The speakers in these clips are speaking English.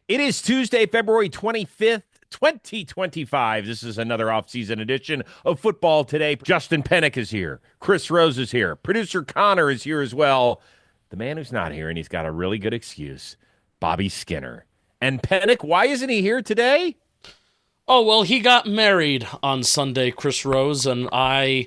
It is Tuesday, February 25th, 2025. This is another offseason edition of Football Today. Justin Penik is here. Chris Rose is here. Producer Connor is here as well. The man who's not here, and he's got a really good excuse, Bobby Skinner. And Penik, why isn't he here today? Oh, well, he got married on Sunday, Chris Rose, and I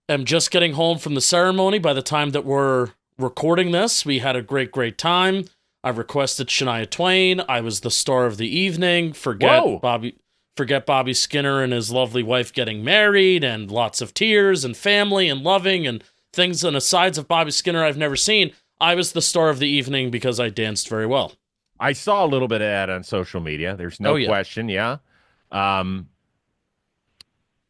am just getting home from the ceremony. By the time that we're recording this, we had a great time. I requested Shania Twain. I was the star of the evening. Forget Bobby Skinner and his lovely wife getting married, and lots of tears and family and loving and things and asides of Bobby Skinner I've never seen. I was the star of the evening because I danced very well. I saw a little bit of that on social media. There's no question, yeah. We'll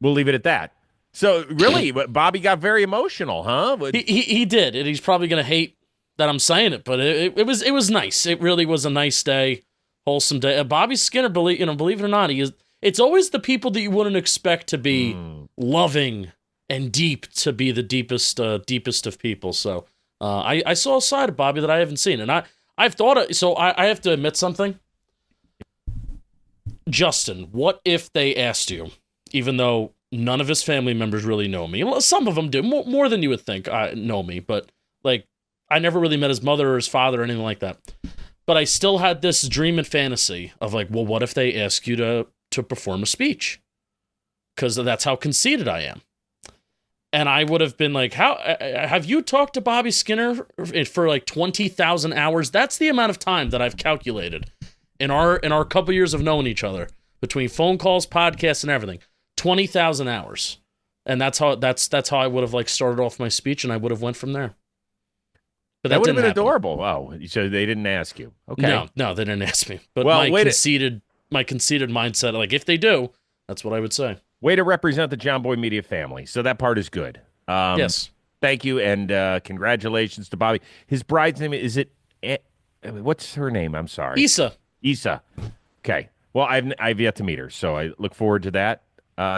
leave it at that. So, really, Bobby got very emotional, huh? He did, and he's probably going to hate that I'm saying it, but it was nice. It really was a nice day, wholesome day. Bobby Skinner, believe it or not, it's always the people that you wouldn't expect to be loving and deep to be the deepest of people. So I saw a side of Bobby that I haven't seen, and I've thought so I have to admit something. Justin, what if they asked you, even though none of his family members really know me? Some of them do, more than you would think know me, but like, I never really met his mother or his father or anything like that. But I still had this dream and fantasy of like, well, what if they ask you to perform a speech? Because that's how conceited I am. And I would have been like, how have you talked to Bobby Skinner for like 20,000 hours? That's the amount of time that I've calculated in our couple years of knowing each other, between phone calls, podcasts, and everything. 20,000 hours. And that's how I would have like started off my speech, and I would have went from there. But that would have been adorable. Wow. So they didn't ask you. Okay. No, they didn't ask me. But well, my conceited mindset, like if they do, that's what I would say. Way to represent the John Boy Media family. So that part is good. Yes. Thank you, and congratulations to Bobby. His bride's name, is it, what's her name? I'm sorry. Issa. Okay. Well, I've yet to meet her, so I look forward to that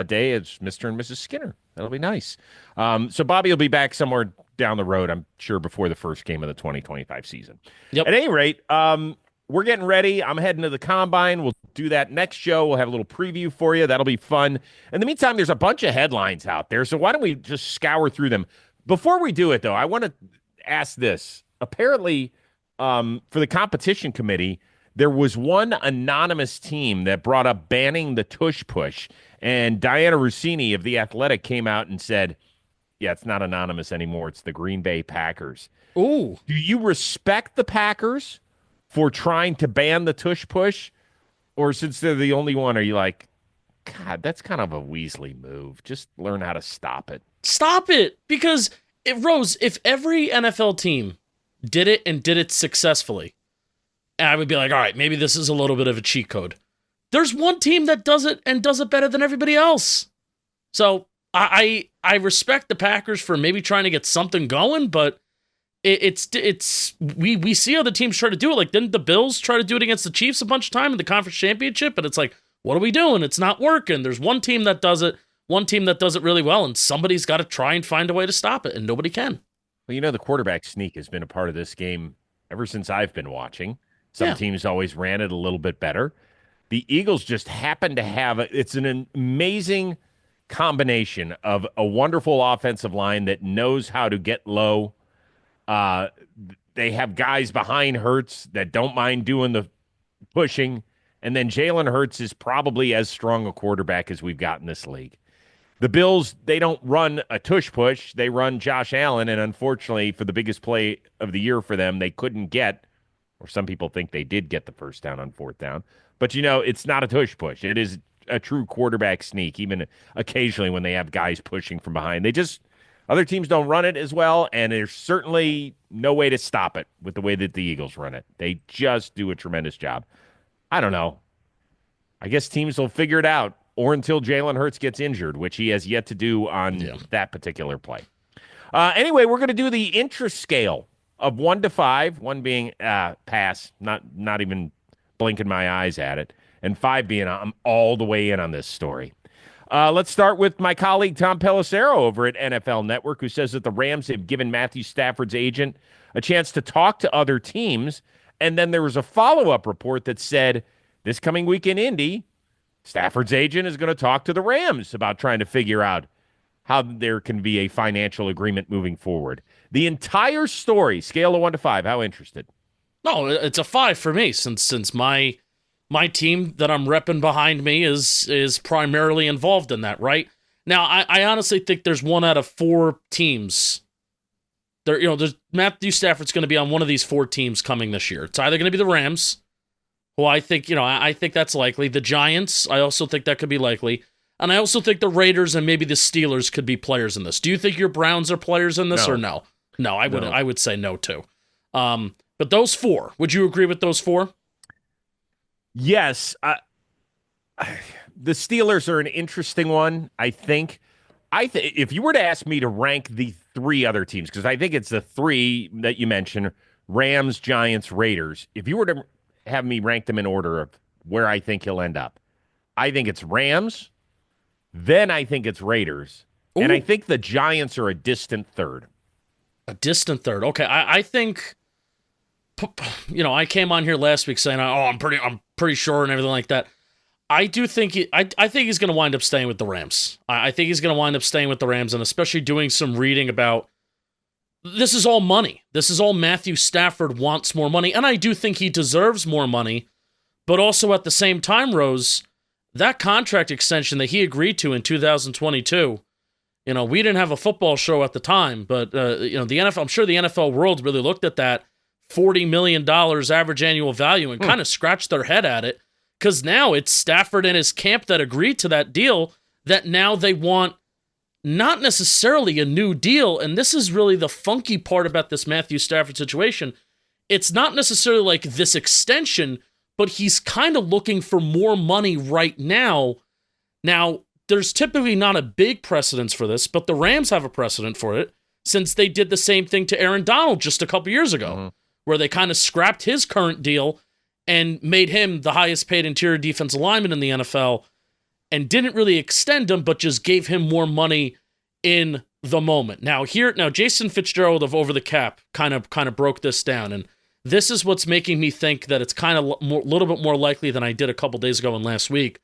day as Mr. and Mrs. Skinner. That'll be nice. So Bobby will be back somewhere down the road, I'm sure, before the first game of the 2025 season. Yep. At any rate, we're getting ready. I'm heading to the Combine. We'll do that next show. We'll have a little preview for you. That'll be fun. In the meantime, there's a bunch of headlines out there, so why don't we just scour through them? Before we do it, though, I want to ask this. Apparently, for the competition committee, there was one anonymous team that brought up banning the tush push, and Diana Rossini of The Athletic came out and said, yeah, it's not anonymous anymore. It's the Green Bay Packers. Ooh. Do you respect the Packers for trying to ban the tush push? Or since they're the only one, are you like, God, that's kind of a Weasley move. Just learn how to stop it. Stop it. Because, Rose, if every NFL team did it and did it successfully, I would be like, all right, maybe this is a little bit of a cheat code. There's one team that does it and does it better than everybody else. So I respect the Packers for maybe trying to get something going, but we see other teams try to do it. Like, didn't the Bills try to do it against the Chiefs a bunch of time in the conference championship? But it's like, what are we doing? It's not working. There's one team that does it really well, and somebody's got to try and find a way to stop it, and nobody can. Well, the quarterback sneak has been a part of this game ever since I've been watching. Some teams always ran it a little bit better. The Eagles just happen to have it's an amazing combination of a wonderful offensive line that knows how to get low. They have guys behind Hurts that don't mind doing the pushing. And then Jalen Hurts is probably as strong a quarterback as we've got in this league. The Bills, they don't run a tush push. They run Josh Allen. And unfortunately, for the biggest play of the year for them, they couldn't get, or some people think they did get the first down on fourth down. But, it's not a tush push. It is a true quarterback sneak, even occasionally when they have guys pushing from behind. Other teams don't run it as well, and there's certainly no way to stop it with the way that the Eagles run it. They just do a tremendous job. I don't know. I guess teams will figure it out, or until Jalen Hurts gets injured, which he has yet to do on that particular play. Anyway, we're going to do the interest scale of 1 to 5, 1 being pass, not even blinking my eyes at it, and 5 being I'm all the way in on this story. Let's start with my colleague Tom Pelissero over at NFL Network, who says that the Rams have given Matthew Stafford's agent a chance to talk to other teams And then there was a follow-up report that said this coming week in Indy, Stafford's agent is going to talk to the Rams about trying to figure out how there can be a financial agreement moving forward. The entire story, scale of 1 to 5, how interested? No, it's a 5 for me since my team that I'm repping behind me is primarily involved in that, right? Now, I honestly think there's 1 out of 4 teams. There's Matthew Stafford's going to be on one of these 4 teams coming this year. It's either going to be the Rams, who I think, I think that's likely. The Giants, I also think that could be likely. And I also think the Raiders and maybe the Steelers could be players in this. Do you think your Browns are players in this or no? No, I would say no too. But those 4, would you agree with those 4? Yes. The Steelers are an interesting one, I think. If you were to ask me to rank the 3 other teams, because I think it's the 3 that you mentioned, Rams, Giants, Raiders. If you were to have me rank them in order of where I think he'll end up, I think it's Rams, then I think it's Raiders, Ooh. and I think the Giants are a distant third. A distant third. Okay, I think, I came on here last week saying, I'm pretty sure and everything like that. I do think I think he's going to wind up staying with the Rams. I think he's going to wind up staying with the Rams, and especially doing some reading about this is all money. This is all Matthew Stafford wants more money, and I do think he deserves more money. But also at the same time, Rose, that contract extension that he agreed to in 2022, we didn't have a football show at the time, but the NFL, I'm sure the NFL world really looked at that $40 million average annual value and kind of scratched their head at it. Because now it's Stafford and his camp that agreed to that deal that now they want not necessarily a new deal. And this is really the funky part about this Matthew Stafford situation. It's not necessarily like this extension, but he's kind of looking for more money right now. Now, there's typically not a big precedence for this, but the Rams have a precedent for it since they did the same thing to Aaron Donald just a couple years ago, where they kind of scrapped his current deal and made him the highest paid interior defensive lineman in the NFL and didn't really extend him, but just gave him more money in the moment. Now Jason Fitzgerald of Over the Cap kind of broke this down, and this is what's making me think that it's kind of a little bit more likely than I did a couple days ago and last week.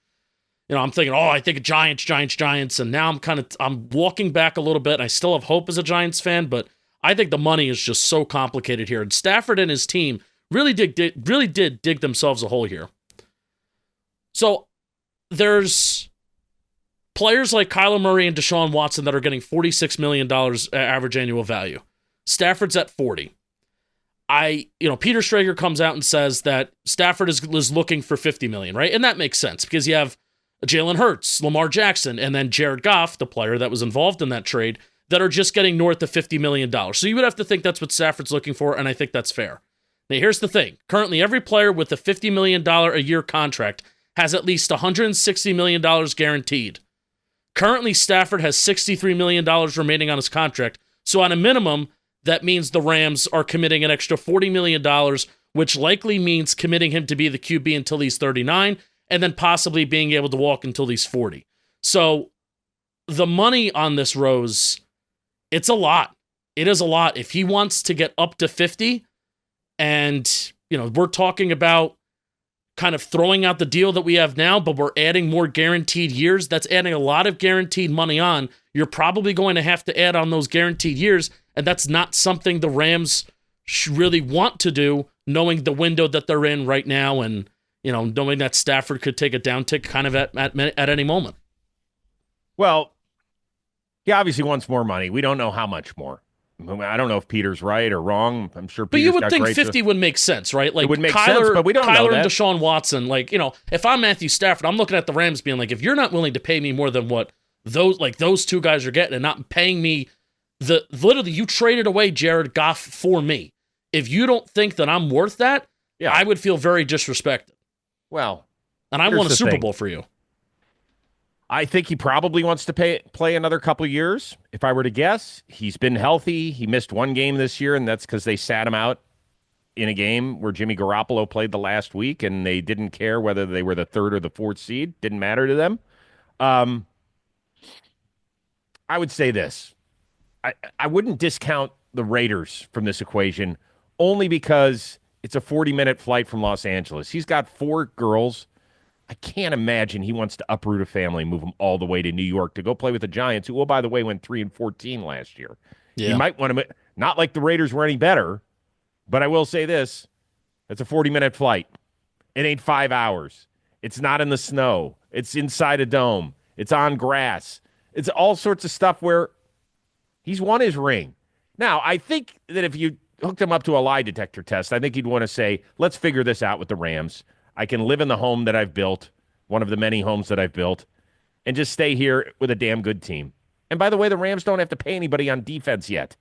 I'm thinking, I think Giants, and now I'm walking back a little bit, and I still have hope as a Giants fan, but I think the money is just so complicated here, and Stafford and his team really did dig themselves a hole here. So there's players like Kyler Murray and Deshaun Watson that are getting $46 million average annual value. Stafford's at 40. Peter Schrager comes out and says that Stafford is looking for 50 million, right? And that makes sense because you have Jalen Hurts, Lamar Jackson, and then Jared Goff, the player that was involved in that trade, that are just getting north of $50 million. So you would have to think that's what Stafford's looking for, and I think that's fair. Now, here's the thing. Currently, every player with a $50 million a year contract has at least $160 million guaranteed. Currently, Stafford has $63 million remaining on his contract. So on a minimum, that means the Rams are committing an extra $40 million, which likely means committing him to be the QB until he's 39, and then possibly being able to walk until he's 40. So the money on this, Rose, it's a lot. It is a lot. If he wants to get up to 50, and, we're talking about kind of throwing out the deal that we have now, but we're adding more guaranteed years. That's adding a lot of guaranteed money on. You're probably going to have to add on those guaranteed years, and that's not something the Rams really want to do, knowing the window that they're in right now and, knowing that Stafford could take a downtick kind of at any moment. Well, he obviously wants more money. We don't know how much more. I don't know if Peter's right or wrong. I'm sure Peter's But you would think 50 would make sense, right? Like, it would make sense, but we don't know Kyler that. And Deshaun Watson, if I'm Matthew Stafford, I'm looking at the Rams being like, if you're not willing to pay me more than what those 2 guys are getting and not paying me literally you traded away Jared Goff for me. If you don't think that I'm worth that, I would feel very disrespected. Well, and I want a Super Bowl for you. I think he probably wants to play another couple years. If I were to guess, he's been healthy. He missed 1 game this year, and that's because they sat him out in a game where Jimmy Garoppolo played the last week, and they didn't care whether they were the 3rd or the 4th seed. Didn't matter to them. I would say this. I wouldn't discount the Raiders from this equation only because It's a 40-minute flight from Los Angeles. He's got 4 girls. I can't imagine he wants to uproot a family, move them all the way to New York to go play with the Giants, who, oh, by the way, went 3-14 last year. He Yeah. might want to, not like the Raiders were any better, but I will say this. It's a 40-minute flight. It ain't 5 hours. It's not in the snow. It's inside a dome. It's on grass. It's all sorts of stuff where he's won his ring. Now, I think that if you hooked him up to a lie detector test, I think he'd want to say, let's figure this out with the Rams. I can live in the home that I've built, one of the many homes that I've built, and just stay here with a damn good team. And by the way, the Rams don't have to pay anybody on defense yet.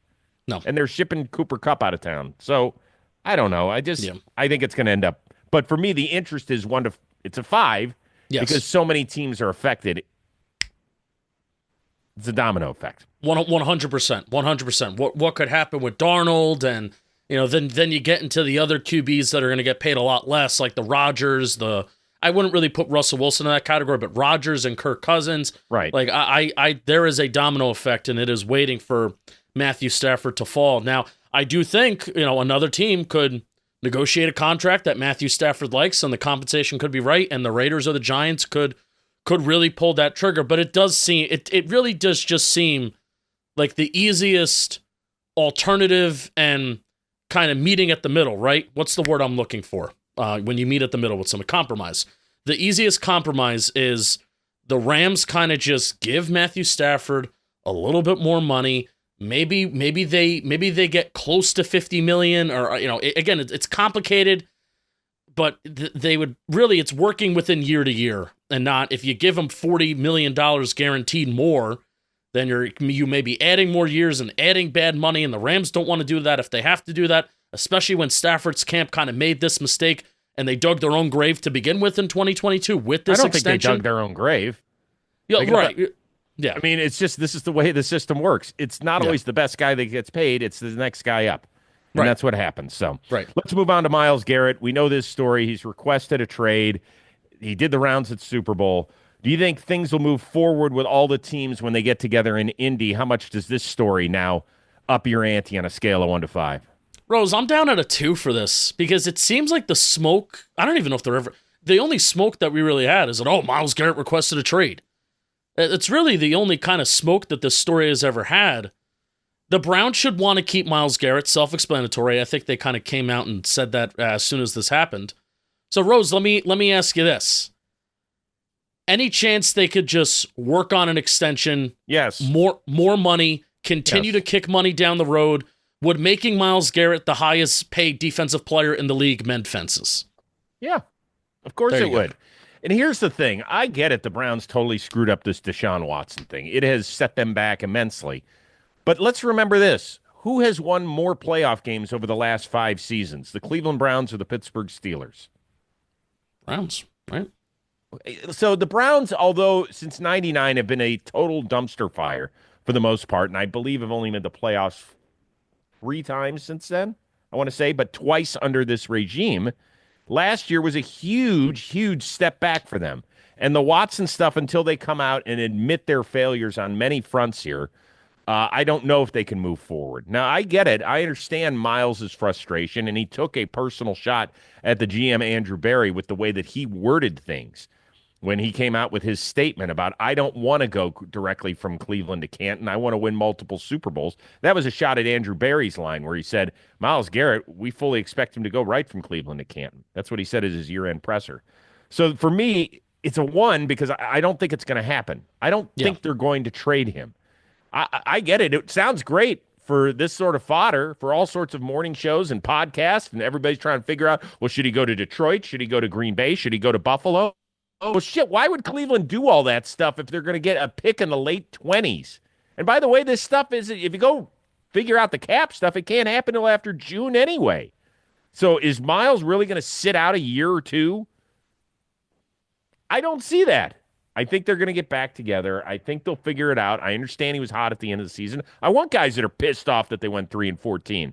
No. And they're shipping Cooper Kupp out of town. So I don't know. I think it's going to end up. But for me, the interest is it's a 5 because so many teams are affected. It's a domino effect. 100%. What could happen with Darnold, and then you get into the other QBs that are going to get paid a lot less, like the Rodgers. I wouldn't really put Russell Wilson in that category, but Rodgers and Kirk Cousins. Right. Like I there is a domino effect, and it is waiting for Matthew Stafford to fall. Now, I do think another team could negotiate a contract that Matthew Stafford likes, and the compensation could be right, and the Raiders or the Giants could really pull that trigger. But it does seem it really does just seem like the easiest alternative and kind of meeting at the middle, right? What's the word I'm looking for when you meet at the middle with some compromise? The easiest compromise is the Rams kind of just give Matthew Stafford a little bit more money. Maybe they get close to $50 million, or again, it's complicated, but they would really, it's working within year to year, and not if you give them $40 million guaranteed more, then you may be adding more years and adding bad money, and the Rams don't want to do that if they have to do that, especially when Stafford's camp kind of made this mistake and they dug their own grave to begin with in 2022 with this extension. I don't think they dug their own grave. Yeah, right. Yeah. I mean, it's just this is the way the system works. It's not always the best guy that gets paid. It's the next guy up. And that's what happens. So let's move on to Myles Garrett. We know this story. He's requested a trade. He did the rounds at Super Bowl. Do you think things will move forward with all the teams when they get together in Indy? How much does this story now up your ante on a scale of 1 to 5? Rose, I'm down at a 2 for this because it seems like the smoke, I don't even know if the only smoke that we really had is that, Myles Garrett requested a trade. It's really the only kind of smoke that this story has ever had. The Browns should want to keep Myles Garrett, self-explanatory. I think they kind of came out and said that as soon as this happened. So, Rose, let me ask you this. Any chance they could just work on an extension? Yes. More money, continue to kick money down the road. Would making Myles Garrett the highest paid defensive player in the league mend fences? Yeah, of course it would. And here's the thing. I get it. The Browns totally screwed up this Deshaun Watson thing. It has set them back immensely. But let's remember this. Who has won more playoff games over the last 5 seasons? The Cleveland Browns or the Pittsburgh Steelers? Browns, right? So the Browns, although since 99 have been a total dumpster fire for the most part, and I believe have only made the playoffs 3 times since then, I want to say, but twice under this regime. Last year was a huge step back for them. And the Watson stuff, until they come out and admit their failures on many fronts here, I don't know if they can move forward. Now, I get it. I understand Myles' frustration, and he took a personal shot at the GM, Andrew Berry, with the way that he worded things when he came out with his statement about, I don't want to go directly from Cleveland to Canton. I want to win multiple Super Bowls. That was a shot at Andrew Berry's line where he said, Myles Garrett, we fully expect him to go right from Cleveland to Canton. That's what he said as his year-end presser. So for me, it's a 1 because I don't think it's going to happen. I don't think they're going to trade him. I get it. It sounds great for this sort of fodder, for all sorts of morning shows and podcasts, and everybody's trying to figure out, well, should he go to Detroit? Should he go to Green Bay? Should he go to Buffalo? Oh, shit, why would Cleveland do all that stuff if they're going to get a pick in the late 20s? And by the way, this stuff is, if you go figure out the cap stuff, it can't happen until after June anyway. So is Myles really going to sit out a year or 2? I don't see that. I think they're going to get back together. I think they'll figure it out. I understand he was hot at the end of the season. I want guys that are pissed off that they went 3-14. To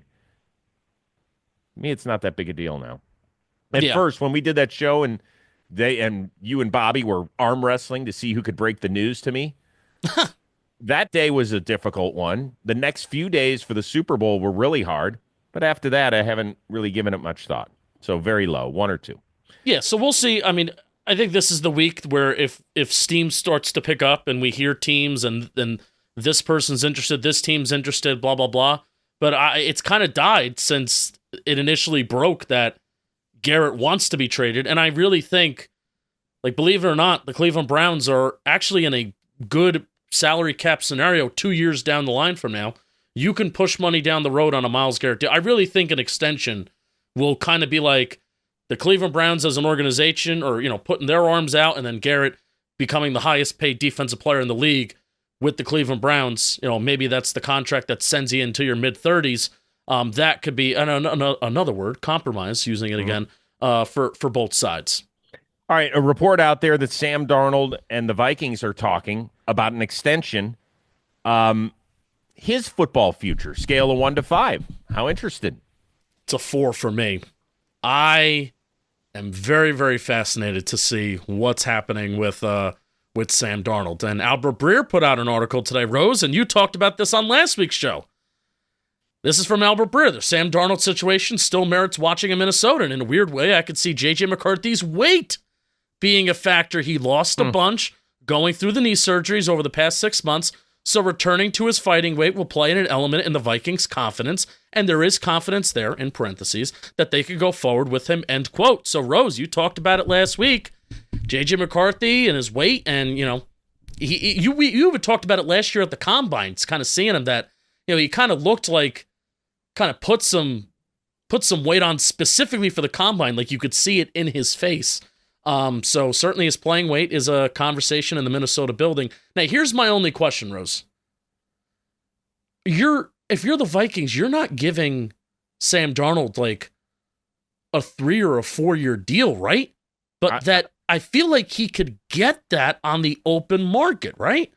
me, it's not that big a deal now. At first, when we did that show and you and Bobby were arm wrestling to see who could break the news to me, that day was a difficult one. The next few days for the Super Bowl were really hard. But after that, I haven't really given it much thought. So very low, 1 or 2. Yeah, so we'll see. I mean, I think this is the week where if steam starts to pick up and we hear teams and this person's interested, this team's interested, blah, blah, blah. But it's kind of died since it initially broke that Garrett wants to be traded. And I really think, like, believe it or not, the Cleveland Browns are actually in a good salary cap scenario 2 years down the line from now. You can push money down the road on a Myles Garrett deal. I really think an extension will kind of be like the Cleveland Browns as an organization, or, putting their arms out, and then Garrett becoming the highest paid defensive player in the league with the Cleveland Browns. Maybe that's the contract that sends you into your mid-30s. That could be another word, compromise, using it again, for both sides. All right, a report out there that Sam Darnold and the Vikings are talking about an extension. His football future, scale of 1 to 5. How interested? It's a 4 for me. I am very, very fascinated to see what's happening with Sam Darnold. And Albert Breer put out an article today, Rose, and you talked about this on last week's show. This is from Albert Breer. The Sam Darnold situation still merits watching in Minnesota. And in a weird way, I could see J.J. McCarthy's weight being a factor. He lost a bunch going through the knee surgeries over the past 6 months. So returning to his fighting weight will play an element in the Vikings' confidence, and there is confidence there, in parentheses, that they could go forward with him, end quote. So, Rose, you talked about it last week. J.J. McCarthy and his weight, and, you even talked about it last year at the Combines, kind of seeing him that, he kind of looked like, kind of put some weight on specifically for the Combine, like you could see it in his face. So certainly his playing weight is a conversation in the Minnesota building. Now, here's my only question, Rose. If you're the Vikings, you're not giving Sam Darnold like a 3 or a 4 year deal, right? But I feel like he could get that on the open market, right?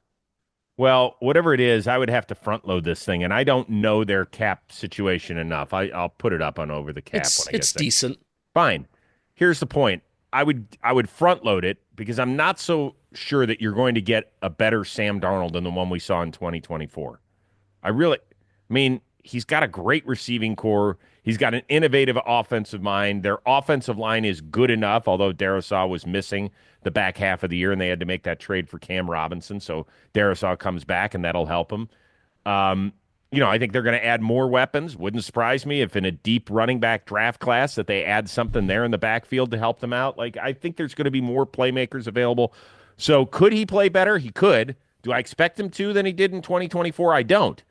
Well, whatever it is, I would have to front load this thing, and I don't know their cap situation enough. I'll put it up on Over the Cap. It's decent. Fine. Here's the point. I would front load it because I'm not so sure that you're going to get a better Sam Darnold than the one we saw in 2024. He's got a great receiving core. He's got an innovative offensive mind. Their offensive line is good enough, although Darrisaw was missing the back half of the year, and they had to make that trade for Cam Robinson. So Darrisaw comes back, and that'll help him. I think they're going to add more weapons. Wouldn't surprise me if in a deep running back draft class that they add something there in the backfield to help them out. I think there's going to be more playmakers available. So could he play better? He could. Do I expect him to than he did in 2024? I don't.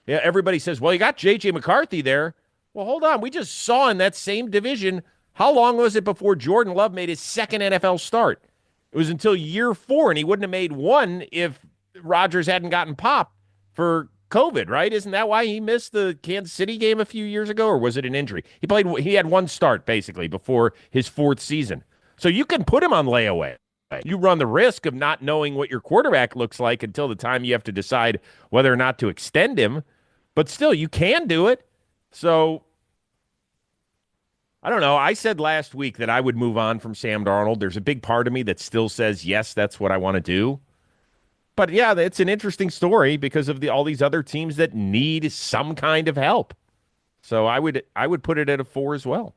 Yeah, everybody says, well, you got J.J. McCarthy there. Well, hold on. We just saw in that same division, how long was it before Jordan Love made his second NFL start? It was until year 4, and he wouldn't have made one if Rodgers hadn't gotten popped for COVID, right? Isn't that why he missed the Kansas City game a few years ago, or was it an injury? He had one start, basically, before his 4th season. So you can put him on layaway. You run the risk of not knowing what your quarterback looks like until the time you have to decide whether or not to extend him. But still, you can do it. So, I don't know. I said last week that I would move on from Sam Darnold. There's a big part of me that still says, yes, that's what I want to do. But yeah, it's an interesting story because of all these other teams that need some kind of help. So I would put it at a 4 as well.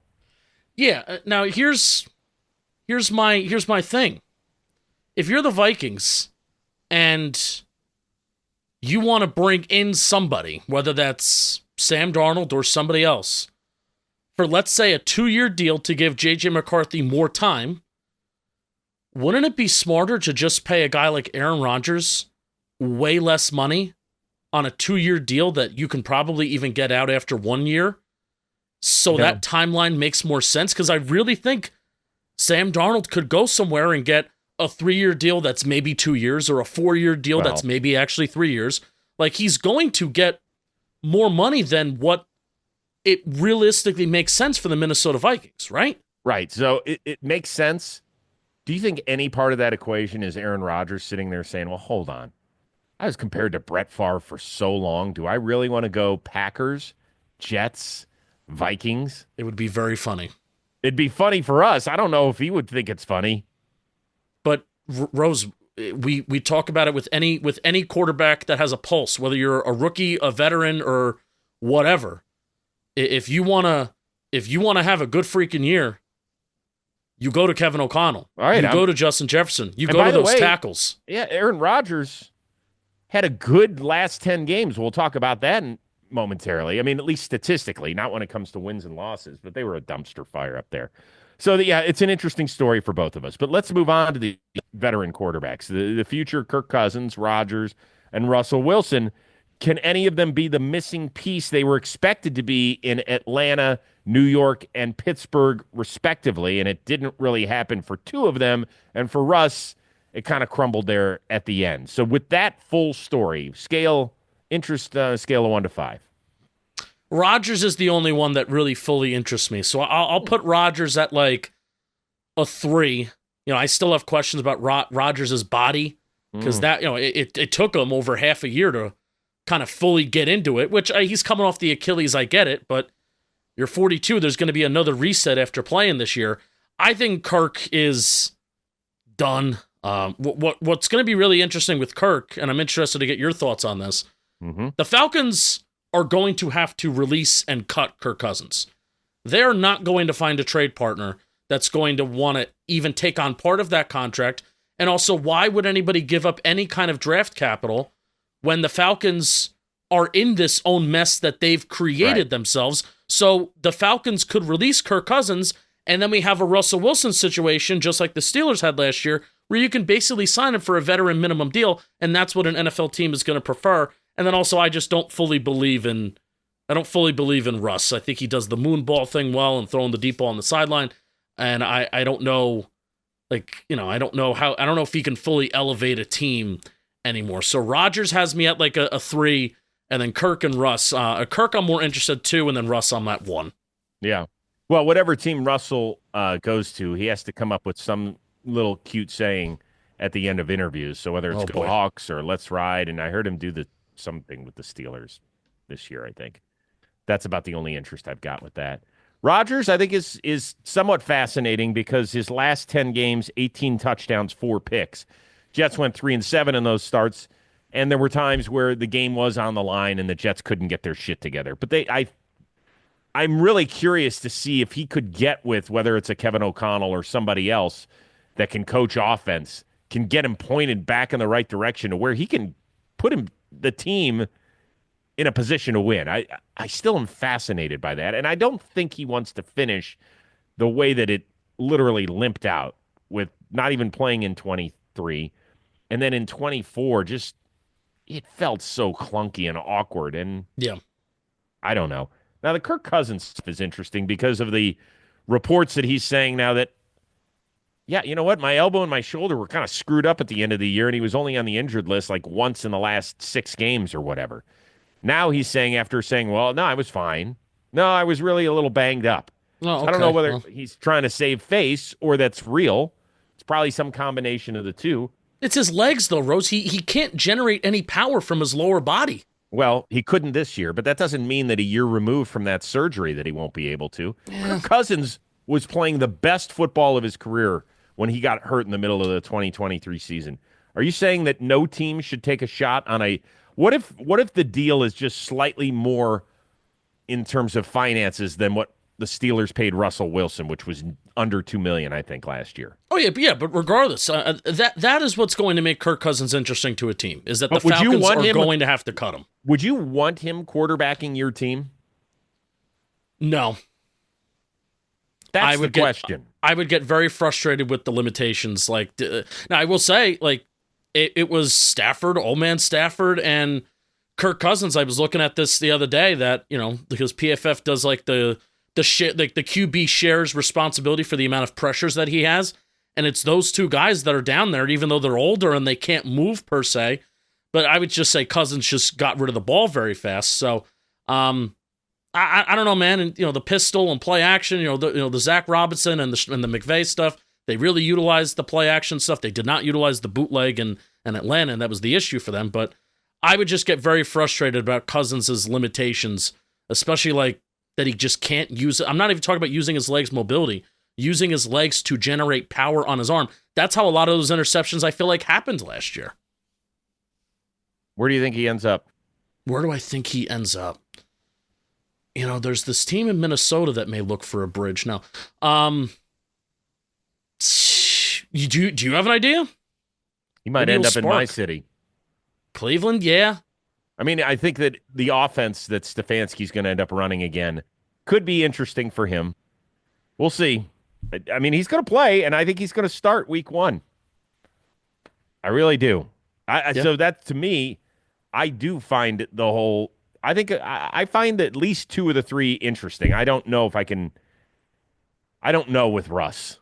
Yeah. Now here's my thing. If you're the Vikings and you want to bring in somebody, whether that's Sam Darnold or somebody else, for let's say a 2-year deal to give J.J. McCarthy more time, wouldn't it be smarter to just pay a guy like Aaron Rodgers way less money on a 2-year deal that you can probably even get out after 1 year? So that timeline makes more sense, because I really think Sam Darnold could go somewhere and get a 3-year deal that's maybe 2 years, or a 4-year deal that's maybe actually 3 years. Like, he's going to get more money than what it realistically makes sense for the Minnesota Vikings, right? Right. So it makes sense. Do you think any part of that equation is Aaron Rodgers sitting there saying, well, hold on. I was compared to Brett Favre for so long. Do I really want to go Packers, Jets, Vikings? It would be very funny. It'd be funny for us. I don't know if he would think it's funny. But, Rose, we talk about it with any quarterback that has a pulse, whether you're a rookie, a veteran, or whatever. If you want to if you want to have a good freaking year, you go to Kevin O'Connell. All right, you go to Justin Jefferson. You go to those tackles. Yeah, Aaron Rodgers had a good last 10 games. We'll talk about that momentarily. I mean, at least statistically, not when it comes to wins and losses, but they were a dumpster fire up there. So, yeah, it's an interesting story for both of us. But let's move on to the veteran quarterbacks, the future Kirk Cousins, Rodgers, and Russell Wilson. Can any of them be the missing piece they were expected to be in Atlanta, New York, and Pittsburgh, respectively? And it didn't really happen for two of them. And for Russ, it kind of crumbled there at the end. So with that full story, scale of 1 to 5. Rodgers is the only one that really fully interests me. So I'll put Rodgers at like a 3. I still have questions about Rodgers' body because that, it took him over half a year to kind of fully get into it, which he's coming off the Achilles. I get it, but you're 42. There's going to be another reset after playing this year. I think Kirk is done. What's going to be really interesting with Kirk, and I'm interested to get your thoughts on this. The Falcons are going to have to release and cut Kirk Cousins. They're not going to find a trade partner that's going to want to even take on part of that contract. And also, why would anybody give up any kind of draft capital when the Falcons are in this own mess that they've created themselves? So the Falcons could release Kirk Cousins, and then we have a Russell Wilson situation, just like the Steelers had last year, where you can basically sign him for a veteran minimum deal, and that's what an NFL team is going to prefer. And then also, I just don't fully believe in Russ. I think he does the moon ball thing well and throwing the deep ball on the sideline. And I don't know, I don't know if he can fully elevate a team anymore. So Rodgers has me at like a 3, and then Kirk and Russ. Kirk I'm more interested 2, and then Russ I'm at 1. Yeah. Well, whatever team Russell goes to, he has to come up with some little cute saying at the end of interviews. So whether it's Go Hawks or Let's Ride, and I heard him do something with the Steelers this year, I think. That's about the only interest I've got with that. Rodgers, I think, is somewhat fascinating because his last 10 games, 18 touchdowns, 4 picks. Jets went 3-7 in those starts, and there were times where the game was on the line and the Jets couldn't get their shit together. But I'm really curious to see if he could get with, whether it's a Kevin O'Connell or somebody else that can coach offense, can get him pointed back in the right direction to where he can put the team in a position to win. I still am fascinated by that, and I don't think he wants to finish the way that it literally limped out, with not even playing in 23, and then in 24, just it felt so clunky and awkward, and I don't know. Now, the Kirk Cousins stuff is interesting because of the reports that he's saying now that, yeah, you know what? My elbow and my shoulder were kind of screwed up at the end of the year, and he was only on the injured list like once in the last 6 games or whatever. Now he's saying, after saying, well, no, I was fine. No, I was really a little banged up. Oh, okay. I don't know whether he's trying to save face or that's real. It's probably some combination of the two. It's his legs, though, Rose. He can't generate any power from his lower body. Well, he couldn't this year, but that doesn't mean that a year removed from that surgery that he won't be able to. Yeah. Kirk Cousins was playing the best football of his career when he got hurt in the middle of the 2023 season. Are you saying that no team should take a shot on a... What if the deal is just slightly more in terms of finances than what the Steelers paid Russell Wilson, which was under $2 million, I think, last year? Oh yeah, but regardless, that is what's going to make Kirk Cousins interesting to a team, is that the Falcons are going to have to cut him. Would you want him quarterbacking your team? No. That's the question. I would get very frustrated with the limitations. Now, I will say, it was Stafford, old man Stafford, and Kirk Cousins. I was looking at this the other day that, because PFF does the QB shares responsibility for the amount of pressures that he has, and it's those two guys that are down there, even though they're older and they can't move per se. But I would just say Cousins just got rid of the ball very fast. So, I don't know, man. And the pistol and play action, the Zach Robinson and the McVay stuff. They really utilized the play action stuff. They did not utilize the bootleg in Atlanta, and that was the issue for them. But I would just get very frustrated about Cousins' limitations, especially that he just can't use it. I'm not even talking about using his legs mobility, using his legs to generate power on his arm. That's how a lot of those interceptions, I feel like, happened last year. Where do you think he ends up? Where do I think he ends up? there's this team in Minnesota that may look for a bridge now. Do you have an idea? He might end up in my city. Cleveland, yeah. I mean, I think that the offense that Stefanski's going to end up running again could be interesting for him. We'll see. I mean, he's going to play, and I think he's going to start week 1. I really do. So that, to me, I do find the whole – I find at least 2 of the 3 interesting. I don't know with Russ,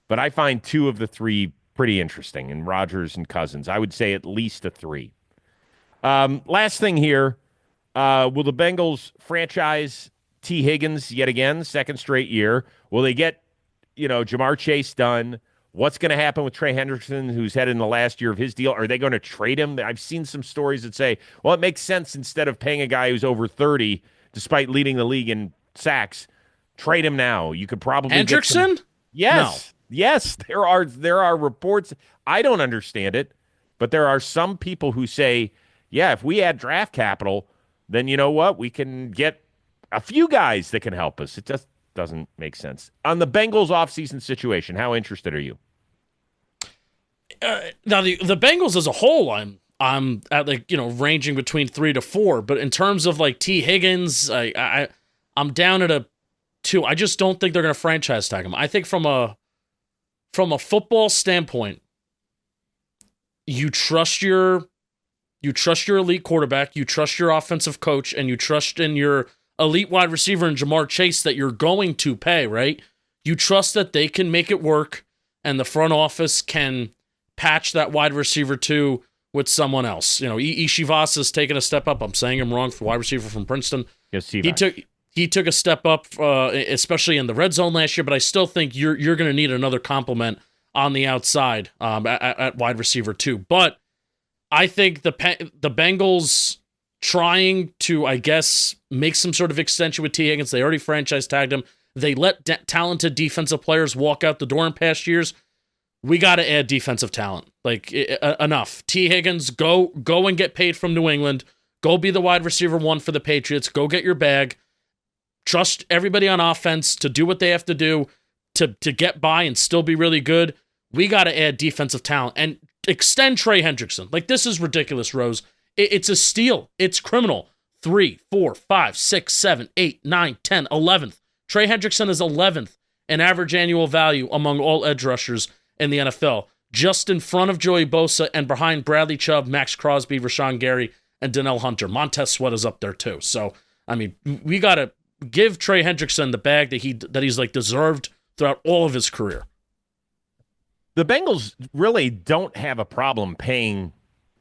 but I find 2 of the 3 pretty interesting, and Rodgers and Cousins. I would say at least a 3. Last thing here, will the Bengals franchise T. Higgins yet again, second straight year? Will they get, Jamar Chase done? What's going to happen with Trey Hendrickson, who's headed in the last year of his deal? Are they going to trade him? I've seen some stories that say, well, it makes sense instead of paying a guy who's over 30, despite leading the league in sacks, trade him now. You could probably Hendrickson? Yes. No. Yes, there are reports. I don't understand it, but there are some people who say, yeah, if we add draft capital, then you know what? We can get a few guys that can help us. It just doesn't make sense. On the Bengals offseason situation, how interested are you? Now, the Bengals as a whole, I'm at ranging between 3 to 4. But in terms of T. Higgins, I'm down at a 2. I just don't think they're going to franchise tag him. I think from a football standpoint, you trust your elite quarterback, you trust your offensive coach, and you trust in your elite wide receiver in Jamar Chase that you're going to pay, right? You trust that they can make it work and the front office can patch that wide receiver 2 with someone else. Ishivasa's taken a step up. I'm saying him wrong, for wide receiver from Princeton. Yes, he took a step up, especially in the red zone last year, but I still think you're going to need another complement on the outside at wide receiver 2. But I think the Bengals trying to, I guess, make some sort of extension with T. Higgins. They already franchise tagged him. They let talented defensive players walk out the door in past years. We got to add defensive talent. Enough. T. Higgins, go and get paid from New England. Go be the wide receiver 1 for the Patriots. Go get your bag. Trust everybody on offense to do what they have to do to get by and still be really good. We got to add defensive talent and extend Trey Hendrickson. This is ridiculous, Rose. It's a steal. It's criminal. 3, 4, 5, 6, 7, 8, 9, 10, 11th. Trey Hendrickson is 11th in average annual value among all edge rushers in the NFL, just in front of Joey Bosa and behind Bradley Chubb, Max Crosby, Rashawn Gary, and Donnell Hunter. Montez Sweat is up there too. So, I mean, we got to give Trey Hendrickson the bag that he's deserved throughout all of his career. The Bengals really don't have a problem paying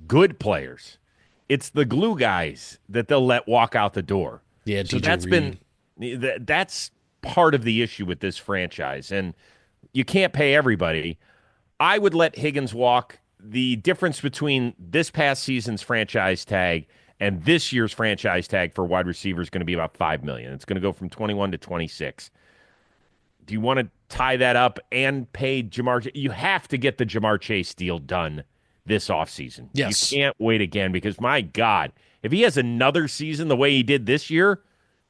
good players. It's the glue guys that they'll let walk out the door. Yeah, so DJ that's part of the issue with this franchise, and you can't pay everybody. I would let Higgins walk. The difference between this past season's franchise tag and this year's franchise tag for wide receiver is going to be about $5 million. It's going to go from 21 to 26. Do you want to tie that up and pay Jamar? You have to get the Jamar Chase deal done this offseason. Yes. You can't wait again because, my God, if he has another season the way he did this year,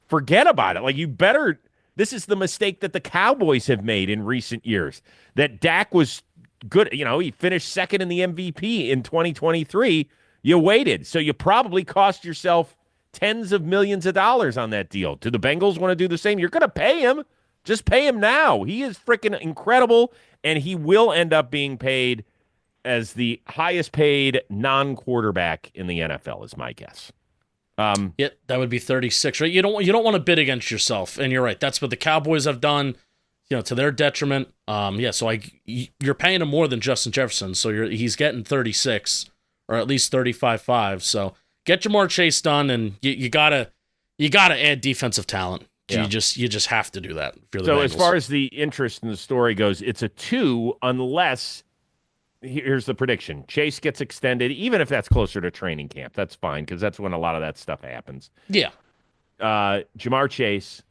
forget about it. You better – this is the mistake that the Cowboys have made in recent years, that Dak was good. He finished second in the MVP in 2023. You waited. So you probably cost yourself tens of millions of dollars on that deal. Do the Bengals want to do the same? You're going to pay him. Just pay him now. He is freaking incredible, and he will end up being paid as the highest paid non-quarterback in the NFL, is my guess. Yeah, that would be 36, right? You don't want to bid against yourself, and you're right. That's what the Cowboys have done, to their detriment. So you're paying him more than Justin Jefferson, so he's getting 36 or at least 35.5. So get Jamar Chase done, and you gotta add defensive talent. Yeah. You just have to do that. For the so Bengals. As far as the interest in the story goes, it's a 2 unless. Here's the prediction. Chase gets extended, even if that's closer to training camp. That's fine, because that's when a lot of that stuff happens. Yeah. Jamar Chase,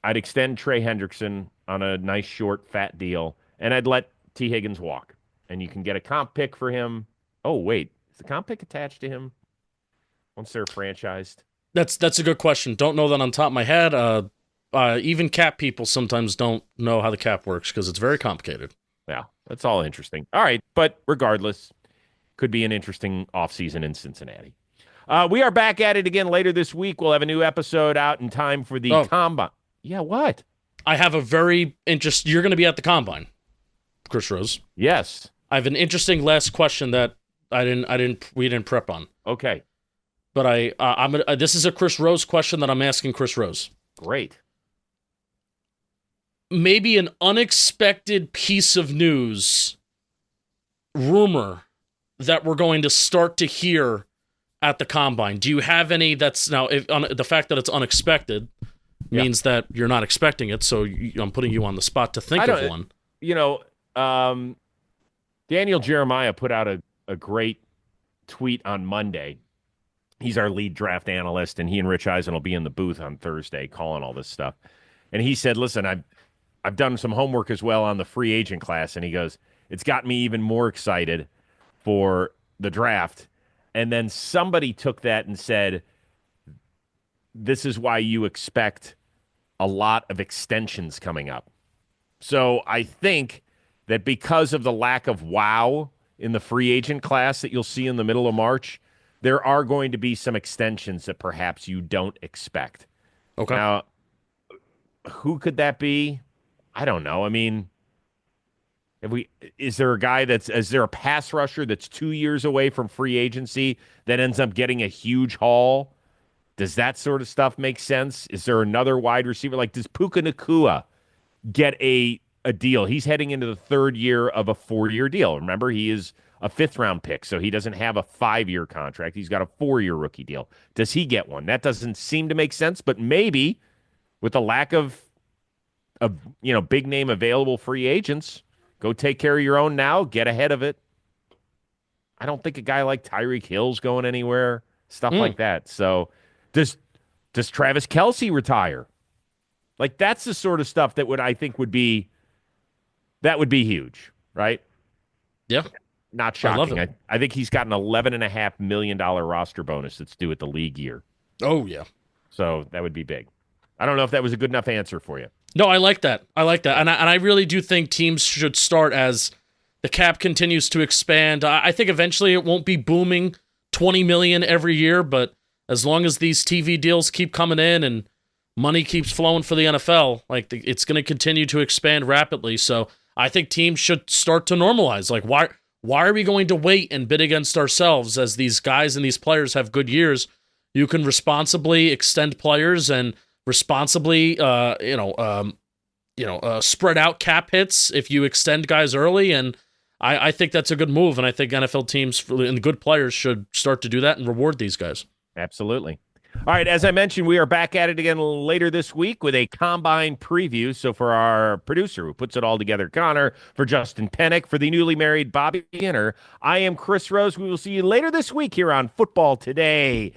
I'd extend Trey Hendrickson on a nice, short, fat deal, and I'd let T. Higgins walk. And you can get a comp pick for him. Oh, wait. Is the comp pick attached to him once they're franchised? That's a good question. Don't know that on top of my head. Even cap people sometimes don't know how the cap works because it's very complicated. Yeah, that's all interesting. All right, but regardless, could be an interesting offseason in Cincinnati. We are back at it again later this week. We'll have a new episode out in time for the Combine. Yeah, what? I have a very interesting... You're going to be at the Combine, Chris Rose. Yes. I have an interesting last question that we didn't prep on. Okay. But this is a Chris Rose question that I'm asking Chris Rose. Great. Maybe an unexpected piece of news, rumor that we're going to start to hear at the Combine. Do you have any that's now, the fact that it's unexpected means that you're not expecting it, so I'm putting you on the spot to think of one. Daniel Jeremiah put out a great tweet on Monday. He's our lead draft analyst, and he and Rich Eisen will be in the booth on Thursday calling all this stuff. And he said, listen, I've done some homework as well on the free agent class, and he goes, it's got me even more excited for the draft. And then somebody took that and said, this is why you expect a lot of extensions coming up. So I think that because of the lack of wow in the free agent class that you'll see in the middle of March, there are going to be some extensions that perhaps you don't expect. Okay. Now, who could that be? I don't know. I mean, is there a pass rusher that's 2 years away from free agency that ends up getting a huge haul? Does that sort of stuff make sense? Is there another wide receiver? Like, does Puka Nacua get a deal? He's heading into the third year of a 4-year deal. Remember, he is a 5th-round pick, so he doesn't have a 5-year contract. He's got a 4-year rookie deal. Does he get one? That doesn't seem to make sense, but maybe with the lack of big name available free agents, go take care of your own now, get ahead of it. I don't think a guy like Tyreek Hill's going anywhere, stuff like that. So does Travis Kelce retire? Like, that's the sort of stuff that would be huge, right? Yeah. Not shocking. I think he's got an $11.5 million roster bonus that's due at the league year. Oh, yeah. So that would be big. I don't know if that was a good enough answer for you. No, I like that. And I really do think teams should start as the cap continues to expand. I think eventually it won't be booming $20 million every year, but as long as these TV deals keep coming in and money keeps flowing for the NFL, like it's going to continue to expand rapidly. So I think teams should start to normalize. Like, why are we going to wait and bid against ourselves as these guys and these players have good years? You can responsibly extend players and responsibly, spread out cap hits if you extend guys early. And I think that's a good move. And I think NFL teams and good players should start to do that and reward these guys. Absolutely. All right, as I mentioned, we are back at it again later this week with a Combine preview. So for our producer who puts it all together, Connor, for Justin Penik, for the newly married Bobby Inner, I am Chris Rose. We will see you later this week here on Football Today.